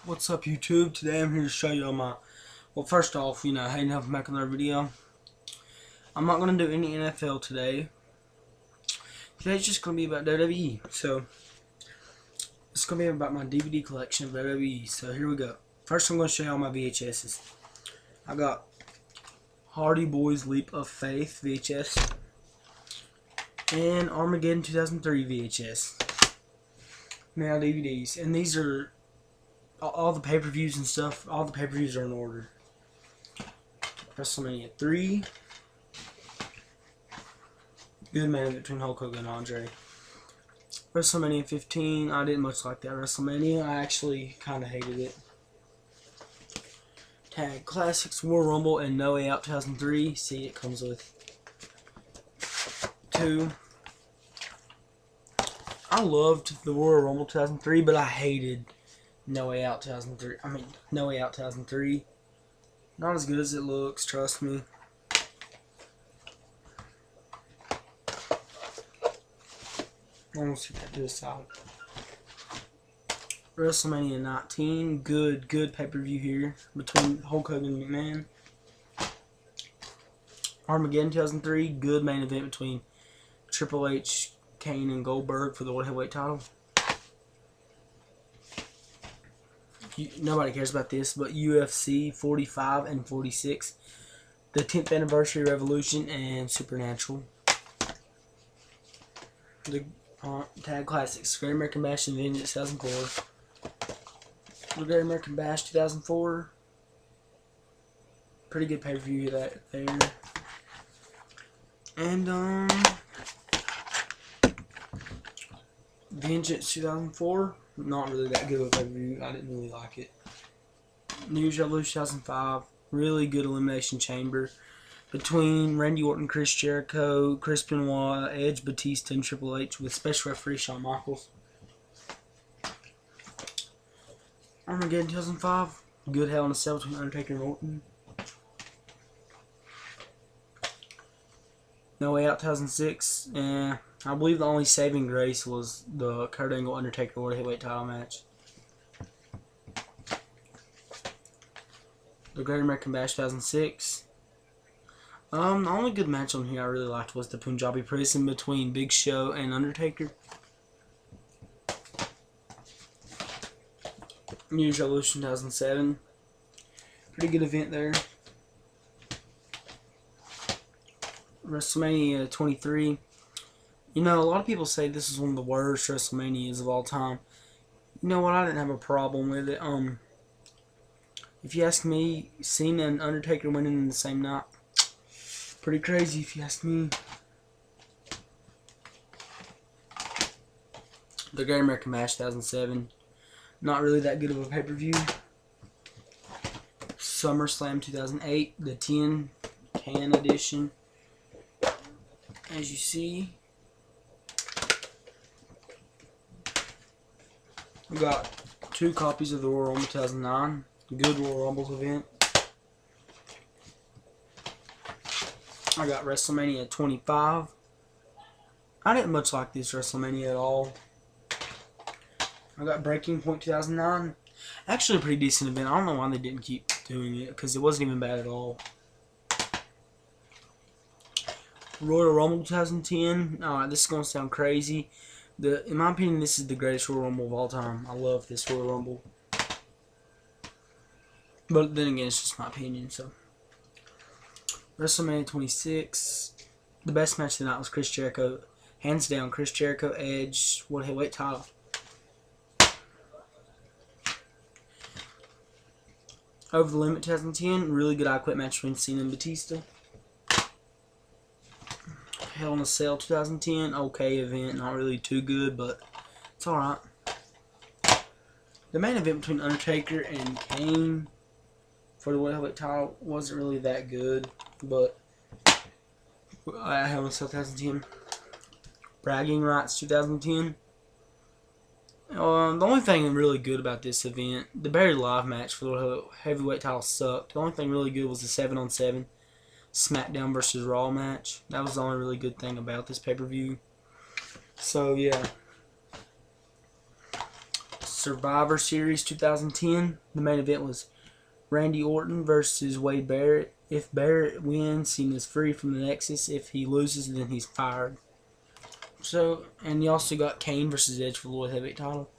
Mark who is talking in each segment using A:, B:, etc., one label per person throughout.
A: What's up, YouTube? Today I'm here to show you my, well, first off, hey, enough back on our video. I'm not going to do any NFL today. Today's just going to be about WWE. So, it's going to be about my DVD collection of WWE. So, here we go. First, I'm going to show you all my VHSs. I got Hardy Boys Leap of Faith VHS and Armageddon 2003 VHS. Now, DVDs. And these are all the pay-per-views and stuff. All the pay-per-views are in order. WrestleMania 3. Good main event between Hulk Hogan and Andre. WrestleMania 15. I didn't much like that WrestleMania. I actually kind of hated it. Tag Classics War Rumble and No Way Out 2003. See, it comes with 2. I loved the Royal Rumble 2003, but I hated No Way Out 2003. No Way Out 2003. Not as good as it looks, trust me. Almost hit that to the side. WrestleMania 19. Good pay-per-view here between Hulk Hogan and McMahon. Armageddon 2003. Good main event between Triple H, Kane, and Goldberg for the World Heavyweight title. Nobody cares about this, but UFC 45 and 46, the 10th anniversary Revolution and Supernatural. The Tag Classics, Great American Bash and Vengeance 2004. The Great American Bash 2004. Pretty good pay-per-view there. And Vengeance 2004. Not really that good of a pay-per-view. I didn't really like it. New Year's Revolution 2005. Really good Elimination Chamber between Randy Orton, Chris Jericho, Chris Benoit, Edge, Batista, and Triple H with special referee Shawn Michaels. Armageddon 2005. Good Hell in a Cell between Undertaker and Orton. No Way Out 2006. I believe the only saving grace was the Kurt Angle Undertaker World Heavyweight title match. The Great American Bash 2006. The only good match on here I really liked was the Punjabi Prison between Big Show and Undertaker. New Year's Revolution 2007. Pretty good event there. WrestleMania 23. A lot of people say this is one of the worst WrestleManias of all time. You know what? I didn't have a problem with it. If you ask me, Cena and Undertaker winning in the same night, pretty crazy if you ask me. The Great American Bash 2007. Not really that good of a pay-per-view. SummerSlam 2008. The 10 can edition. As you see, we got 2 copies of the Royal Rumble 2009. Good Royal Rumble event. I got WrestleMania 25. I didn't much like this WrestleMania at all. I got Breaking Point 2009. Actually a pretty decent event. I don't know why they didn't keep doing it, because it wasn't even bad at all. Royal Rumble 2010. This is going to sound crazy. In my opinion, this is the greatest Royal Rumble of all time. I love this Royal Rumble. But then again, it's just my opinion. So, WrestleMania 26. The best match of the night was Chris Jericho. Hands down, Chris Jericho, Edge, World Heavyweight title. Over the Limit 2010. Really good I Quit match between Cena and Batista. Hell in a Cell 2010, okay event, not really too good, but it's alright. The main event between Undertaker and Kane for the World Heavyweight title wasn't really that good, but Hell in a Cell 2010. Bragging Rights 2010. The only thing really good about this event, the Buried Alive match for the World Heavyweight title sucked. The only thing really good was the 7-on-7. SmackDown versus Raw match. That was the only really good thing about this pay-per-view. So, yeah. Survivor Series 2010. The main event was Randy Orton versus Wade Barrett. If Barrett wins, Cena's free from the Nexus. If he loses, then he's fired. So, and you also got Kane versus Edge for the World Heavyweight title.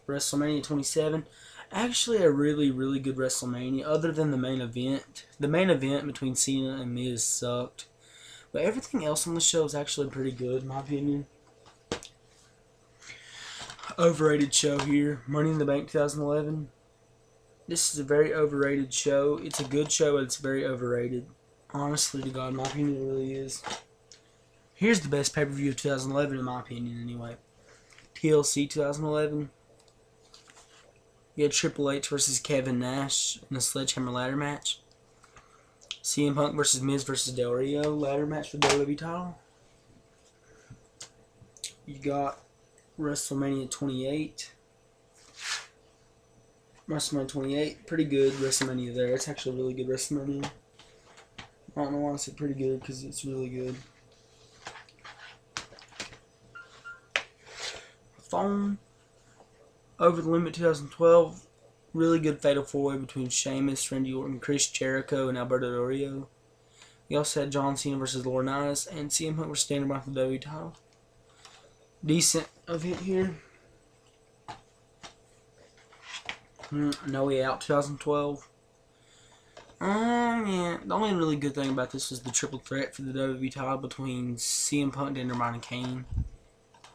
A: WrestleMania 27. Actually, a really, really good WrestleMania, other than the main event. The main event between Cena and Miz sucked. But everything else on the show is actually pretty good, in my opinion. Overrated show here. Money in the Bank 2011. This is a very overrated show. It's a good show, but it's very overrated. Honestly to God, in my opinion, it really is. Here's the best pay-per-view of 2011, in my opinion, anyway. TLC 2011. You had Triple H versus Kevin Nash in a sledgehammer ladder match. CM Punk versus Miz versus Del Rio ladder match for the WWE title. You got WrestleMania 28. WrestleMania 28, pretty good WrestleMania there. It's actually a really good WrestleMania. I don't know why I said pretty good, because it's really good. Phone. Over the Limit 2012. Really good fatal four-way between Sheamus, Randy Orton, Chris Jericho, and Alberto Del Rio. You also had John Cena versus Laurinaitis, and CM Punk versus Daniel Bryan for the WWE title. Decent event here. No Way Out 2012. Yeah, the only really good thing about this was the triple threat for the WWE title between CM Punk, Daniel Bryan, and Kane.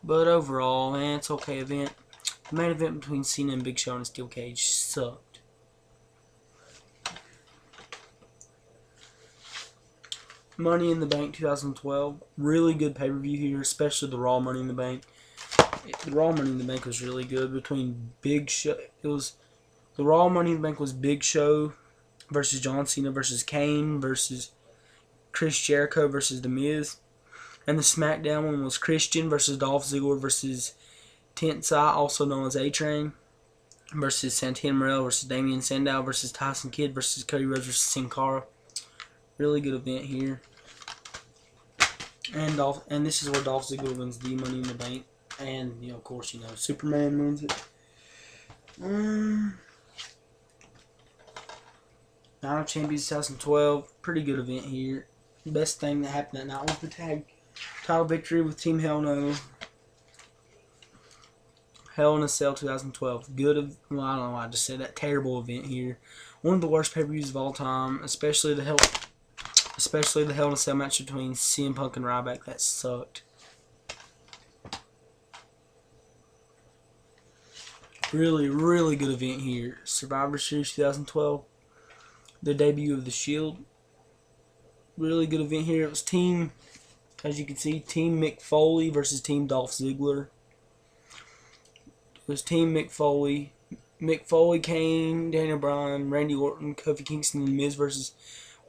A: But overall, man, it's okay event. The main event between Cena and Big Show in a steel cage sucked. Money in the Bank 2012. Really good pay-per-view here, especially the Raw Money in the Bank. The Raw Money in the Bank was really good between Big Show. The Raw Money in the Bank was Big Show versus John Cena versus Kane versus Chris Jericho versus The Miz. And the SmackDown one was Christian versus Dolph Ziggler versus Tensai, also known as A-Train, versus Santana Morel versus Damian Sandow versus Tyson Kidd versus Cody Rhodes versus Sin Cara. Really good event here. And this is where Dolph Ziggler wins the Money in the Bank. And, of course, Superman wins it. Night of Champions 2012. Pretty good event here. The best thing that happened that night was the tag title victory with Team Hell No. Hell in a Cell 2012. Well, I don't know why I just said that. Terrible event here. One of the worst pay-per-views of all time, especially the Hell in a Cell match between CM Punk and Ryback. That sucked. Really, really good event here. Survivor Series 2012. The debut of The Shield. Really good event here. It was Team, as you can see, Team Mick Foley versus Team Dolph Ziggler. It was Team Mick Foley. Mick Foley, Kane, Daniel Bryan, Randy Orton, Kofi Kingston, and Miz versus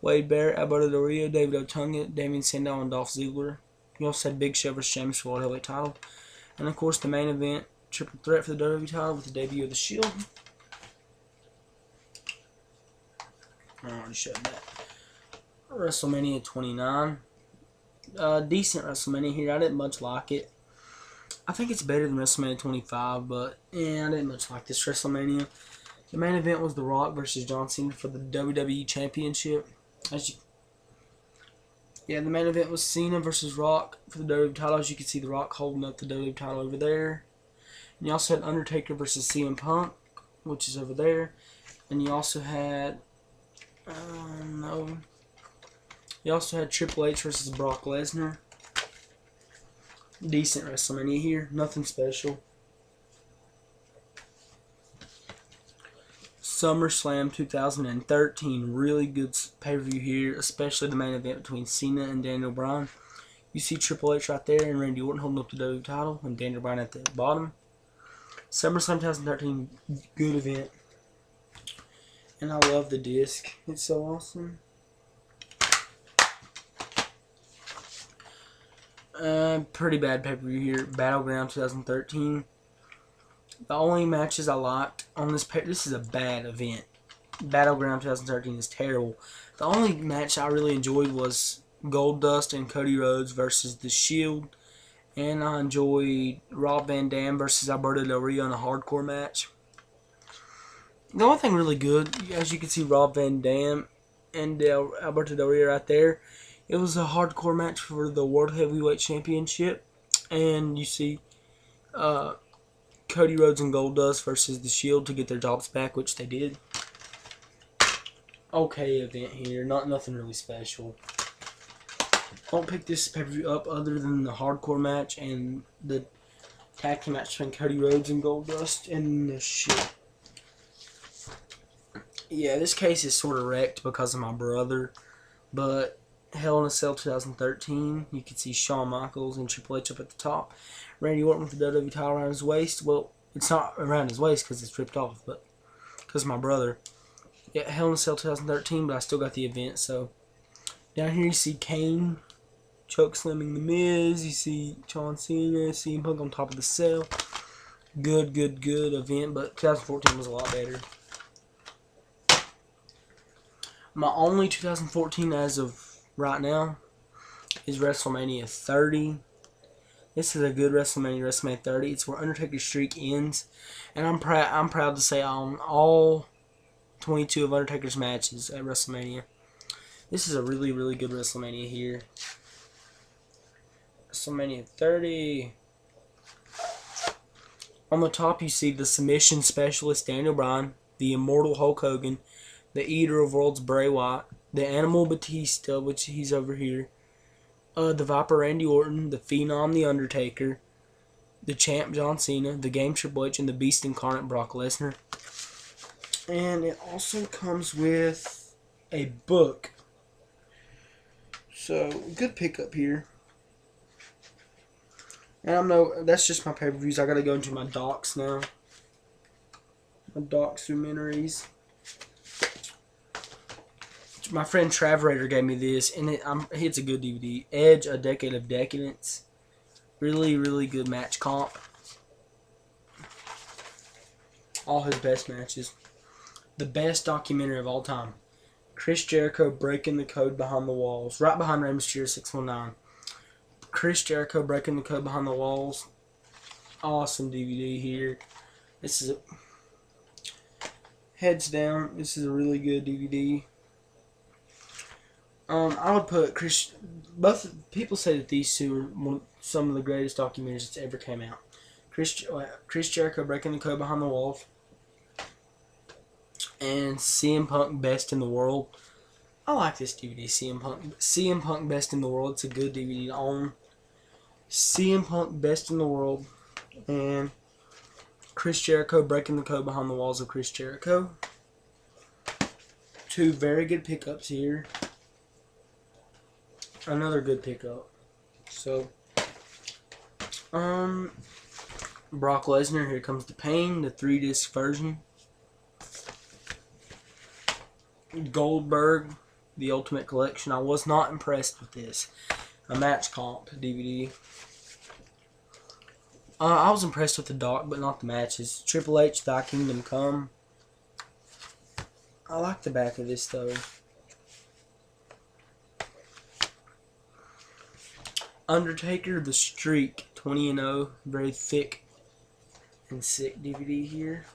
A: Wade Barrett, Alberto Del Rio, David Otunga, Damian Sandow, and Dolph Ziggler. You also had Big Show versus Sheamus for the World Heavyweight title. And of course the main event, triple threat for the WWE title with the debut of The Shield. I already showed that. WrestleMania 29. Decent WrestleMania here. I didn't much like it. I think it's better than WrestleMania 25, but yeah, I didn't much like this WrestleMania. The main event was The Rock versus John Cena for the WWE Championship. The main event was Cena versus Rock for the WWE title. As you can see, The Rock holding up the WWE title over there. And you also had Undertaker versus CM Punk, which is over there. And you also had You also had Triple H versus Brock Lesnar. Decent WrestleMania here. Nothing special. SummerSlam 2013. Really good pay-per-view here, especially the main event between Cena and Daniel Bryan. You see Triple H right there and Randy Orton holding up the WWE title and Daniel Bryan at the bottom. SummerSlam 2013. Good event. And I love the disc. It's so awesome. Pretty bad pay-per-view here. Battleground 2013. The only matches I liked on this is a bad event. Battleground 2013 is terrible. The only match I really enjoyed was Goldust and Cody Rhodes versus The Shield And I enjoyed Rob Van Dam versus Alberto Del Rio in a hardcore match. The only thing really good, as you can see Rob Van Dam and Alberto Del Rio right there, it was a hardcore match for the World Heavyweight Championship. And you see Cody Rhodes and Goldust versus The Shield to get their jobs back, which they did. Okay event here, nothing really special. Don't pick this pay-per-view up other than the hardcore match and the tag team match between Cody Rhodes and Goldust and The Shield. Yeah, this case is sort of wrecked because of my brother, but Hell in a Cell 2013, you can see Shawn Michaels and Triple H up at the top. Randy Orton with the WWE title around his waist. Well, it's not around his waist because it's ripped off, but because of my brother. Yeah, Hell in a Cell 2013, but I still got the event. So down here you see Kane choke slamming The Miz. You see John Cena, CM Punk on top of the cell. Good event, but 2014 was a lot better. My only 2014 as of right now is WrestleMania 30. This is a good WrestleMania 30. It's where Undertaker's streak ends, and I'm proud to say I own all 22 of Undertaker's matches at WrestleMania. This is a really good WrestleMania here. WrestleMania 30. On the top you see the submission specialist Daniel Bryan, the immortal Hulk Hogan, the Eater of Worlds Bray Wyatt, the Animal Batista, which he's over here, the Viper Randy Orton, the Phenom The Undertaker, the Champ John Cena, the Game Triple H, and the Beast Incarnate Brock Lesnar. And it also comes with a book. So, good pickup here. And I know that's just my pay-per-views. I gotta go into my docs now. My documentaries. My friend Traverator gave me this, and it's a good DVD. Edge, A Decade of Decadence. Really good match comp. All his best matches. The best documentary of all time. Chris Jericho Breaking the Code Behind the Walls. Right behind Rey Mysterio 619. Chris Jericho Breaking the Code Behind the Walls. Awesome DVD here. This is heads down. This is a really good DVD. I would put both people say that these two are some of the greatest documentaries that's ever came out. Chris Jericho Breaking the Code Behind the Walls and CM Punk Best in the World. I like this DVD, CM Punk Best in the World. It's a good DVD to own. CM Punk Best in the World and Chris Jericho Breaking the Code Behind the Walls of Chris Jericho. Two very good pickups here. Another good pickup. So, Brock Lesnar, Here Comes the Pain, the 3-disc version. Goldberg, The Ultimate Collection. I was not impressed with this. A match comp DVD. I was impressed with the doc, but not the matches. Triple H, Thy Kingdom Come. I like the back of this though. Undertaker, The Streak, 20-0, very thick and sick DVD here.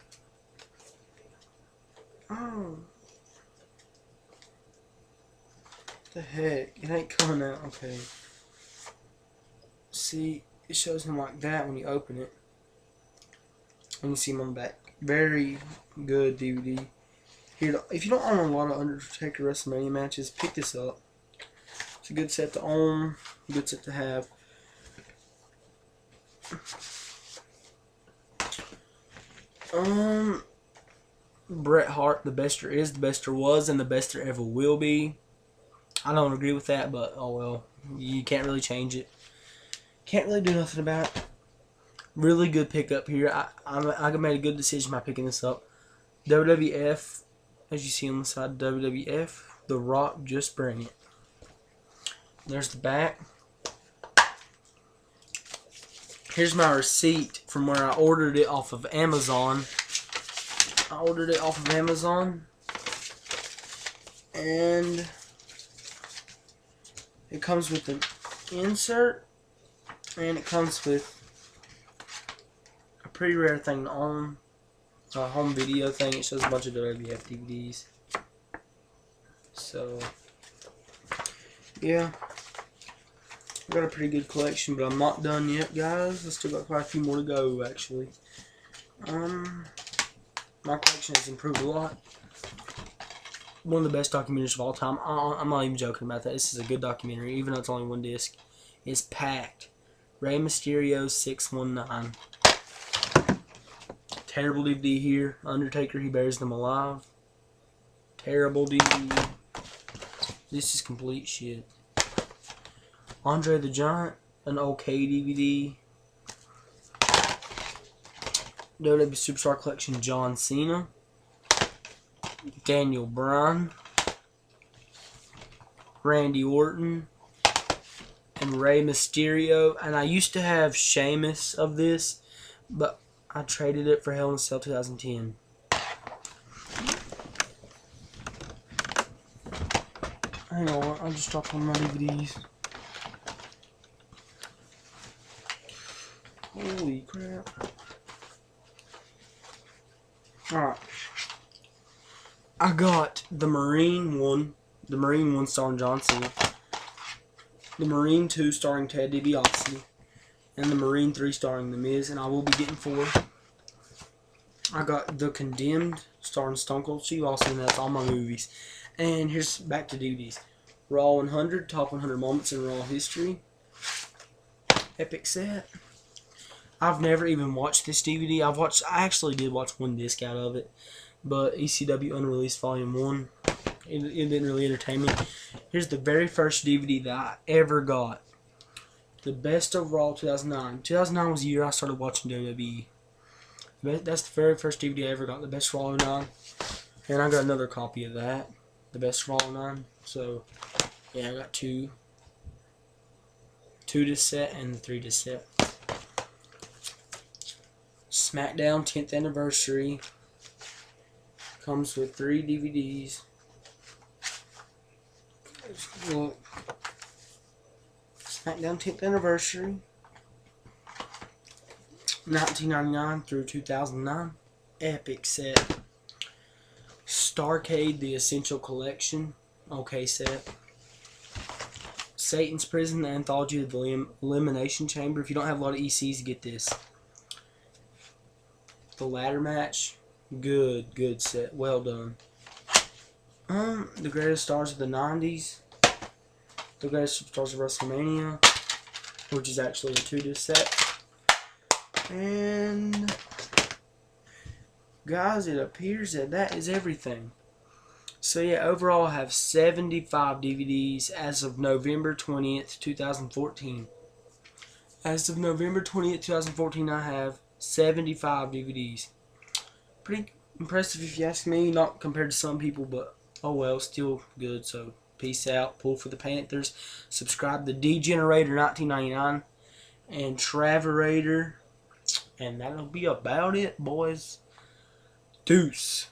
A: Oh, what the heck? It ain't coming out. Okay. See, it shows him like that when you open it. And you see him on the back. Very good DVD. Here, if you don't own a lot of Undertaker WrestleMania matches, pick this up. It's a good set to own, a good set to have. Bret Hart, The Best There Is, The Best There Was, and The Best There Ever Will Be. I don't agree with that, but oh well. You can't really change it. Can't really do nothing about it. Really good pickup here. I made a good decision by picking this up. WWF, as you see on the side, WWF, The Rock, Just Bring It. There's the back. Here's my receipt from where I ordered it off of Amazon. And it comes with an insert And it comes with a pretty rare thing to own. A home video thing. It shows a bunch of WWF DVDs. So, yeah. I've got a pretty good collection, but I'm not done yet, guys. I still got quite a few more to go, actually. My collection has improved a lot. One of the best documentaries of all time. I'm not even joking about that. This is a good documentary, even though it's only one disc. It's packed. Rey Mysterio 619. Terrible DVD here. Undertaker, he buries them alive. Terrible DVD. This is complete shit. Andre the Giant, an okay DVD. WWE Superstar Collection, John Cena. Daniel Bryan. Randy Orton. And Rey Mysterio. And I used to have Sheamus of this, but I traded it for Hell in a Cell 2010. Hang on, I just dropped one of my DVDs. Holy crap. Alright. I got the Marine one. The Marine one starring John Cena. The Marine 2 starring Ted DiBiase. And the Marine 3 starring The Miz. And I will be getting 4. I got The Condemned starring Stone Cold Steve Austin. That's all my movies. And here's back to DVDs. Raw 100, top 100 moments in Raw history. Epic set. I've never even watched this DVD. I actually did watch one disc out of it. But ECW Unreleased Volume 1. It didn't really entertain me. Here's the very first DVD that I ever got. The Best of Raw 2009. 2009 was the year I started watching WWE. That's the very first DVD I ever got. The Best of Raw 09. And I got another copy of that. The Best of Raw 09. So, yeah, I got 2. 2 disc set and 3 disc set. SmackDown 10th Anniversary. Comes with 3 DVDs. Look. SmackDown 10th Anniversary. 1999 through 2009. Epic set. Starcade, The Essential Collection. Okay set. Satan's Prison, The Anthology of the Elimination Chamber. If you don't have a lot of ECs, get this. The Ladder Match. Good set. Well done. The Greatest Stars of the 90s. The Greatest Stars of WrestleMania. Which is actually a 2 disc set. And guys, it appears that is everything. So yeah, overall I have 75 DVDs as of November 20th, 2014. As of November 20th, 2014, I have 75 DVDs. Pretty impressive if you ask me, not compared to some people, but oh well, still good. So peace out, pull for the Panthers. Subscribe to Degenerator 1999 and Traverator. And that'll be about it, boys. Deuce.